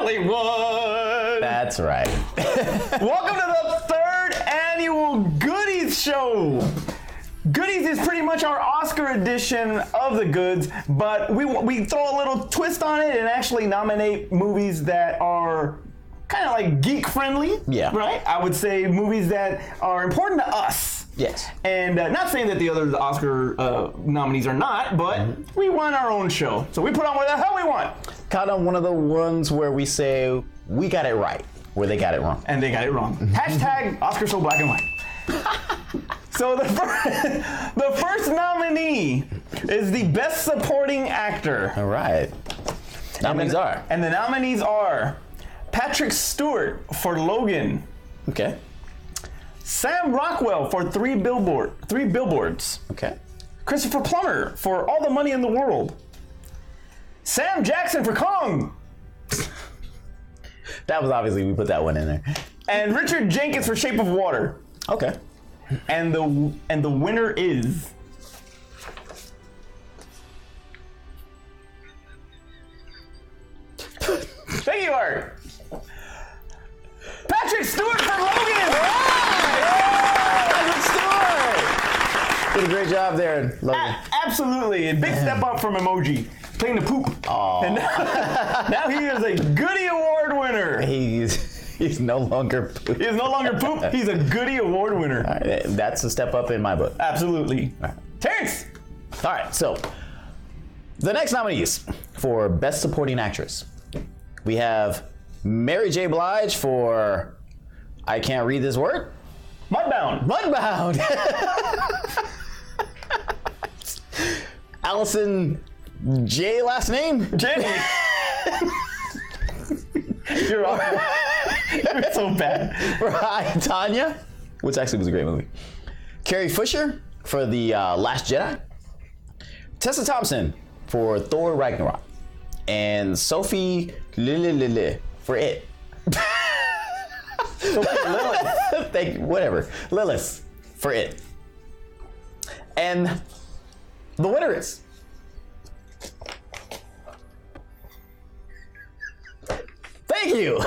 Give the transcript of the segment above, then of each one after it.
Hollywood. That's right. Welcome to the third annual Goodies Show. Goodies is pretty much our Oscar edition of the goods, but we throw a little twist on it and actually nominate movies that are kind of like geek friendly. Yeah. Right? I would say movies that are important to us. Yes. And not saying that the other Oscar nominees are not, but we run our own show. So we put on what the hell we want. Kind of one of the ones where we say we got it right, where they got it wrong. And they got it wrong. Hashtag Oscar so black and white. So the first nominee is the Best Supporting Actor. All right. Nominees are. And the nominees are Patrick Stewart for Logan. Okay. Sam Rockwell for Three Billboards. Okay. Christopher Plummer for All the Money in the World. Sam Jackson for Kong. That was obviously, we put that one in there. And Richard Jenkins for Shape of Water. Okay. And the winner is thank you, Art. Patrick Stewart for Logan. Patrick Stewart did a great job there, Logan. Absolutely, a big step up from Emoji playing the poop. Aw. And now he is a Goodie Award winner. He's no longer poop. He is no longer poop. He's a Goodie Award winner. All right, that's a step up in my book. Absolutely. All right. Terrence. All right, so the next nominees for Best Supporting Actress. We have Mary J. Blige for I Can't Read This Word. Mudbound. Mudbound. Allison J. last name? Jenny. You're awful. You're so bad. Right, Tanya, which actually was a great movie. Carrie Fisher for The Last Jedi. Tessa Thompson for Thor Ragnarok. And Sophie Lilith for It. Lilith. Whatever. Lilith for It. And the winner is thank you,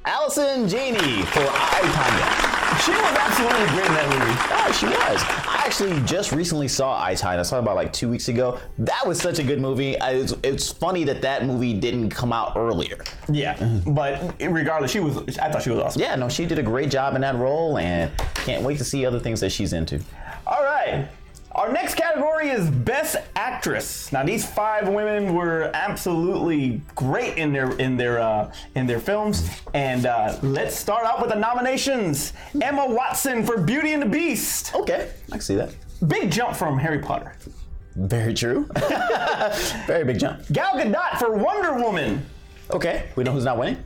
Allison Janney for I, Tanya. She was absolutely great in that movie. Oh, she was. I actually just recently saw I, Tanya. I saw it about like 2 weeks ago. That was such a good movie. It's funny that movie didn't come out earlier. Yeah, but regardless, I thought she was awesome. Yeah, no, she did a great job in that role, and can't wait to see other things that she's into. All right. Our next category is Best Actress. Now, these 5 women were absolutely great in their films, and let's start out with the nominations. Emma Watson for Beauty and the Beast. Okay, I can see that. Big jump from Harry Potter. Very true. Very big jump. Gal Gadot for Wonder Woman. Okay, we know who's not winning.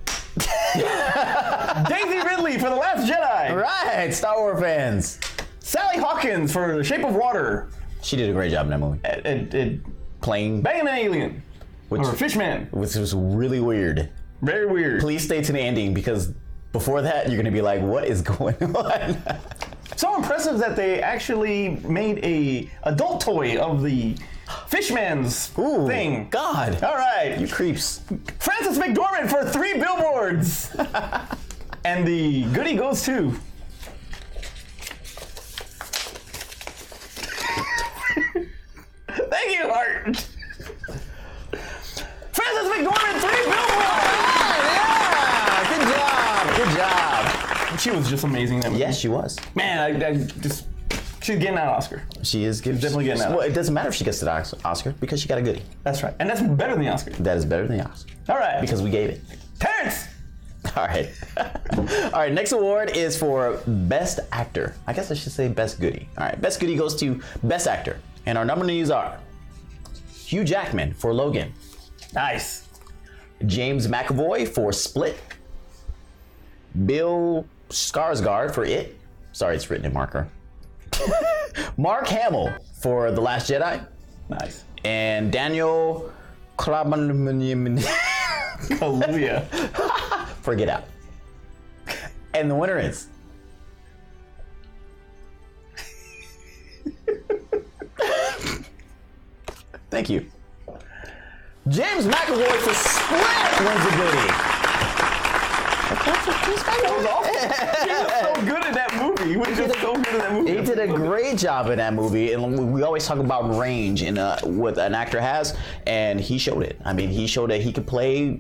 Daisy Ridley for The Last Jedi. All right, Star Wars fans. Sally Hawkins for The Shape of Water. She did a great job in that movie. Playing Banging an Alien. Which or Fishman. Which was really weird. Very weird. Please stay to the ending, because before that, you're going to be like, what is going on? So impressive that they actually made a adult toy of the Fishman's thing. God. All right. You creeps. Frances McDormand for 3 Billboards. And the goodie goes to... Thank you, Art. Frances McDormand, 3 Billboards. Yeah, good job. She was just amazing. That movie. Yes, she was. Man, she's getting that Oscar. She is definitely getting that. Well, it doesn't matter if she gets the Oscar, because she got a goodie. That's right, and that's better than the Oscar. That is better than the Oscar. All right, because we gave it. Terrence. All right. All right, next award is for Best Actor. I guess I should say Best Goodie. All right, Best Goodie goes to Best Actor. And our nominees are Hugh Jackman for Logan. Nice. James McAvoy for Split. Bill Skarsgård for It. Sorry, it's written in marker. Mark Hamill for The Last Jedi. Nice. And Daniel Kaluuya for Get Out. And the winner is... Thank you. James McAvoy for Split wins the goodie. He was so good in that movie. He was just so good in that movie. He did a great job in that movie, and we always talk about range in what an actor has, and he showed it. I mean, he showed that he could play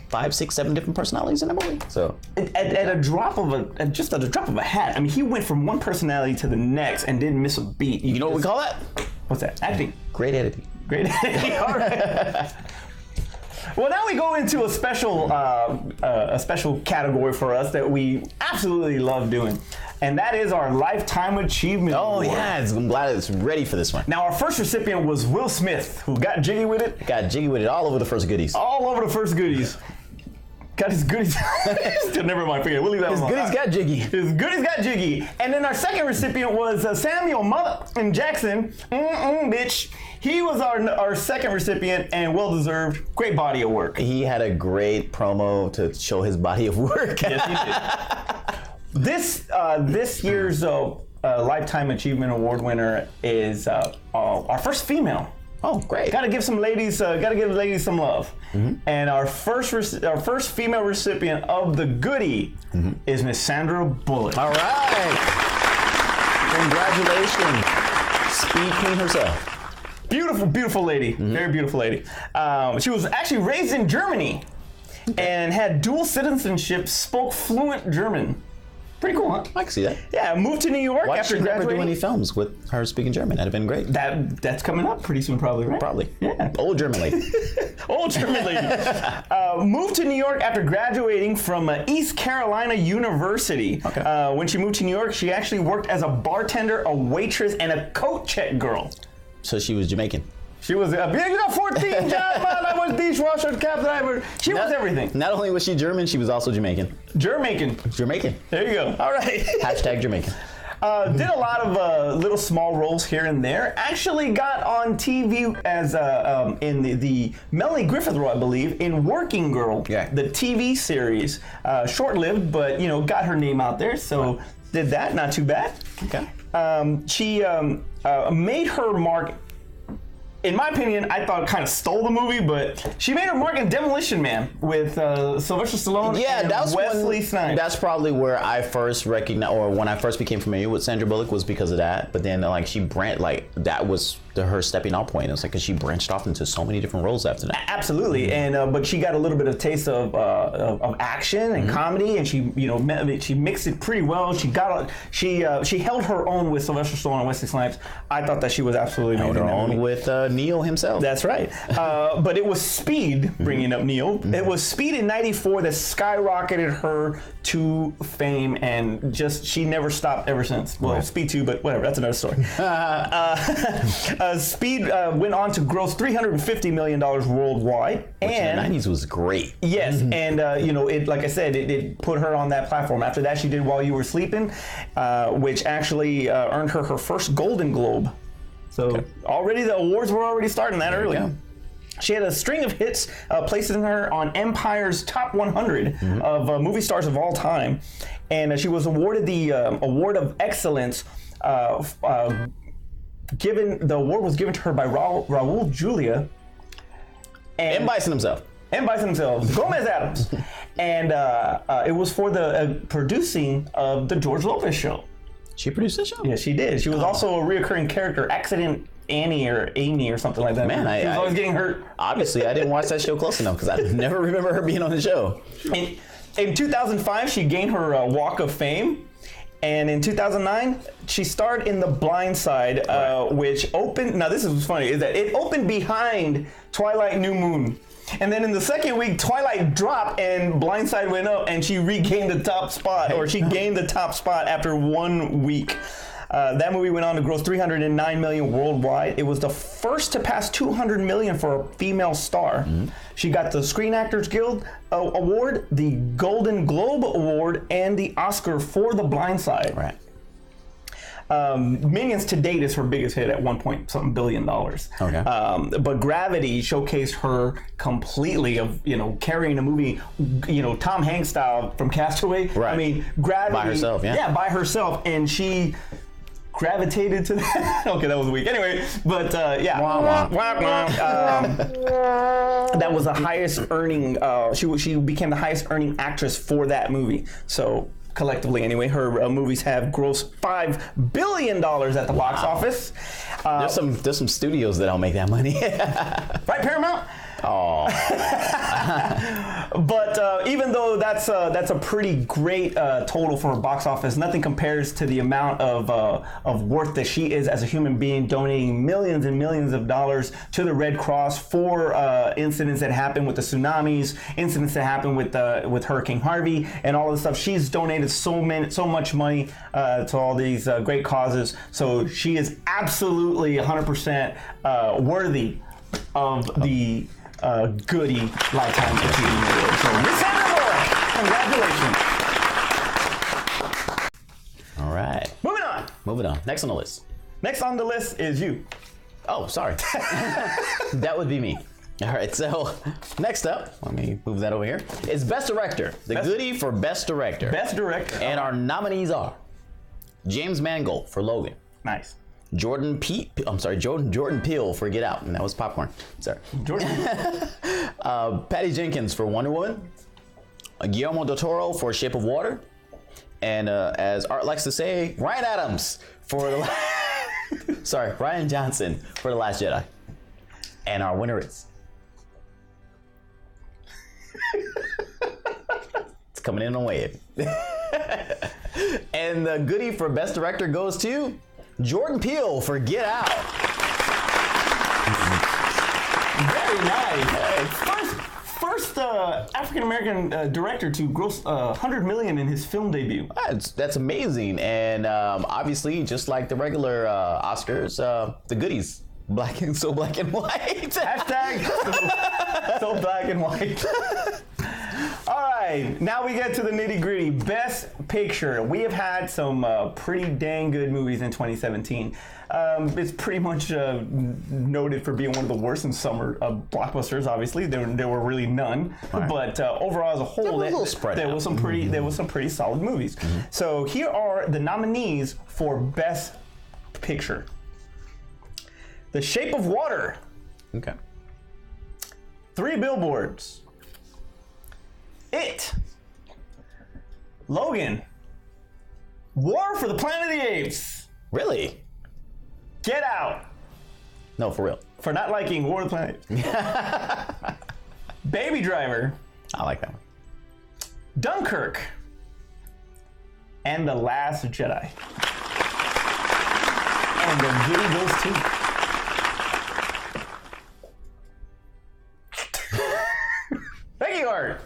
5, 6, 7 different personalities in the movie. So at a drop of a hat. I mean, he went from one personality to the next and didn't miss a beat. You know what we call that? What's that? Acting. Great editing. Great editing. All right. Well, now we go into a special category for us that we absolutely love doing, and that is our Lifetime Achievement Award. Yeah, I'm glad it's ready for this one. Now, our first recipient was Will Smith, who got jiggy with it. Got jiggy with it all over the first goodies. All over the first goodies. Got his goodies. Never mind, forget it. We'll leave that His alone. goodies got jiggy. His goodies got jiggy. And then our second recipient was Samuel Mother and Jackson. Bitch. He was our second recipient and well-deserved. Great body of work. He had a great promo to show his body of work. Yes, he did. This year's Lifetime Achievement Award winner is our first female. Oh, great! Got to give ladies some love. Mm-hmm. And our first female recipient of the goodie is Miss Sandra Bullock. All right! Congratulations, Speed Queen herself. Beautiful, beautiful lady. Very beautiful lady. She was actually raised in Germany and had dual citizenship. Spoke fluent German. Pretty cool, huh? I can see that. Yeah, moved to New York Why after did she never graduating. do any films with her speaking German? That'd have been great. That's coming up pretty soon, probably, right? Probably. Yeah. Old German lady. Old German lady. Moved to New York after graduating from East Carolina University. Okay. When she moved to New York, she actually worked as a bartender, a waitress, and a coat check girl. So she was Jamaican. She was, you got 14 jobs, man. I was dishwasher, cab driver. She was everything. Not only was she German, she was also Jamaican. Jamaican. Jamaican. There you go. All right. Hashtag Jamaican. Did a lot of little small roles here and there. Actually got on TV as in the Melanie Griffith role, I believe, in Working Girl, Yeah. the TV series. Short-lived, but got her name out there. So did that. Not too bad. Okay. She made her mark. In my opinion, I thought kind of stole the movie, but she made her mark in Demolition Man with Sylvester Stallone and Wesley Snipes. That's probably where I first recognized, or when I first became familiar with Sandra Bullock, was because of that. But then, that was her stepping off point. It was because she branched off into so many different roles after that. Absolutely, and but she got a little bit of taste of action and comedy, and she mixed it pretty well. She held her own with Sylvester Stallone and Wesley Snipes. I thought that she was absolutely Held her own with Neo himself. That's right. But it was Speed, bringing up Neo. It was Speed in '94 that skyrocketed her to fame, and she never stopped ever since. Well, right. Speed 2, but whatever, that's another story. Speed went on to gross $350 million worldwide. Which in the 90s was great. Yes, and it, like I said, it put her on that platform. After that, she did While You Were Sleeping, which actually earned her first Golden Globe. So already the awards were already starting that early. Yeah. She had a string of hits placing her on Empire's top 100 of movie stars of all time, and she was awarded the Award of Excellence. The award was given to her by Raul Julia and Bison himself. Gomez Adams, and it was for the producing of the George Lopez Show. She produced the show? Yeah, she did. She was also a reoccurring character, Accident Annie or Amy or something like that. Man, she was always getting hurt. Obviously, I didn't watch that show close enough because I never remember her being on the show. In 2005, she gained her Walk of Fame. And in 2009, she starred in The Blind Side, which opened. Now, this is funny, is that it opened behind Twilight New Moon. And then in the second week, Twilight dropped and Blind Side went up, and she regained the top spot, or she gained the top spot after 1 week. That movie went on to gross $309 million worldwide. It was the first to pass $200 million for a female star. She got the Screen Actors Guild Award, the Golden Globe Award, and the Oscar for The Blind Side. Right. Minions to date is her biggest hit at $1.something billion. Okay. But Gravity showcased her completely of, carrying a movie, Tom Hanks style from Castaway. Right. I mean, Gravity. By herself, yeah. Yeah, by herself. And she gravitated to that. Okay, that was weak. Anyway, but yeah. That was the highest earning, she became the highest earning actress for that movie. So collectively anyway, her movies have grossed $5 billion at the box office. There's some studios that don't make that money. Right, Paramount? Oh. But even though that's a pretty great total for her box office, nothing compares to the amount of worth that she is as a human being, donating millions and millions of dollars to the Red Cross for incidents that happened with the tsunamis, incidents that happened with Hurricane Harvey, and all this stuff. She's donated so much money to all these great causes. So she is absolutely 100% worthy of the Goody Lifetime Achievement Award. So Miss Sandra Bullock, congratulations. All right. Moving on. Next on the list. Next on the list is you. Oh, sorry. That would be me. All right, so next up, let me move that over here. It's Best Director. The Goody for Best Director. Best Director. And our nominees are James Mangold for Logan. Nice. Jordan Peele for Get Out, and that was popcorn. Sorry. Jordan. Patty Jenkins for Wonder Woman. Guillermo del Toro for Shape of Water. And as Art likes to say, Ryan Adams for the Ryan Johnson for The Last Jedi. And our winner is it's coming in on Wade. And the Goody for Best Director goes to Jordan Peele for Get Out. Very nice. First African-American director to gross $100 million in his film debut. That's amazing. And obviously, just like the regular Oscars, the Goodies, black and white. Hashtag so black and white. All right, now we get to the nitty gritty. Best Picture. We have had some pretty dang good movies in 2017. It's pretty much noted for being one of the worst in summer blockbusters. Obviously, there were really none. Right. But overall, as a whole, there was some pretty solid movies. Mm-hmm. So here are the nominees for Best Picture: The Shape of Water. Okay. 3 Billboards. It. Logan. War for the Planet of the Apes. Really? Get Out. No, for real. For not liking War of the Planet of the Apes. Baby Driver. I like that one. Dunkirk. And The Last Jedi. And the Goody goes to thank you, Art.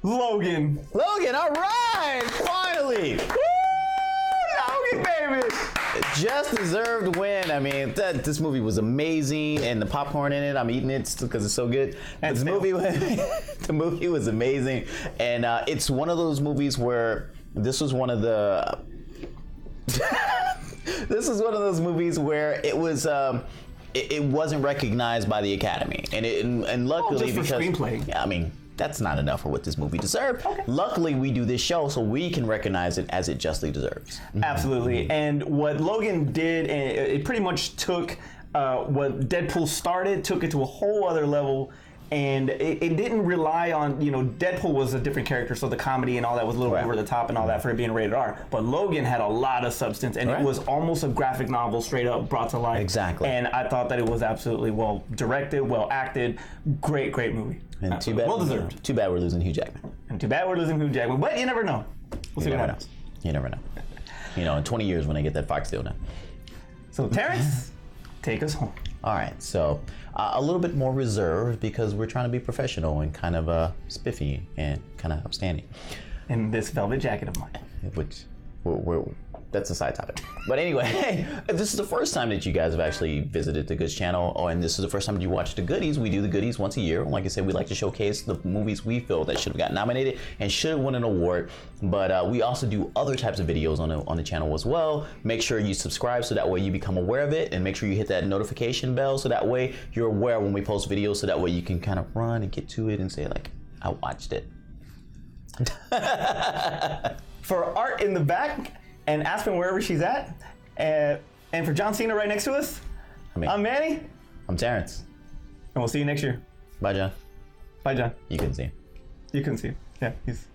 Logan, all right, finally. Woo, Logan, baby. Just deserved win. I mean, this movie was amazing, and the popcorn in it, I'm eating it because it's so good. The movie was amazing, and it's one of those movies where this was one of the. This is one of those movies where it was. It wasn't recognized by the Academy, and luckily just for because screenplay. Yeah, I mean. That's not enough for what this movie deserved. Okay. Luckily, we do this show so we can recognize it as it justly deserves. Absolutely. And what Logan did, it pretty much took what Deadpool started, took it to a whole other level. And it didn't rely on, Deadpool was a different character, so the comedy and all that was a little over the top and all that for it being rated R. But Logan had a lot of substance, and it was almost a graphic novel straight up brought to life. Exactly. And I thought that it was absolutely well directed, well acted, great movie. And too bad, well deserved. Too bad we're losing Hugh Jackman. And too bad we're losing Hugh Jackman, but you never know. We'll see what happens. You never know. In 20 years when I get that Fox deal now. So Terrence, take us home. All right, so a little bit more reserved because we're trying to be professional and kind of spiffy and kind of upstanding. In this velvet jacket of mine. Which, that's a side topic. But anyway, this is the first time that you guys have actually visited the Goods channel, and this is the first time that you watch the Goodies. We do the Goodies once a year. Like I said, we like to showcase the movies we feel that should have got nominated and should have won an award. But we also do other types of videos on the channel as well. Make sure you subscribe so that way you become aware of it, and make sure you hit that notification bell so that way you're aware when we post videos, so that way you can kind of run and get to it and say like, I watched it. For Art in the back and Aspen wherever she's at. And for John Cena right next to us, I'm Manny. I'm Terrence. And we'll see you next year. Bye, John. Bye, John. You couldn't see him. You couldn't see him. Yeah, he's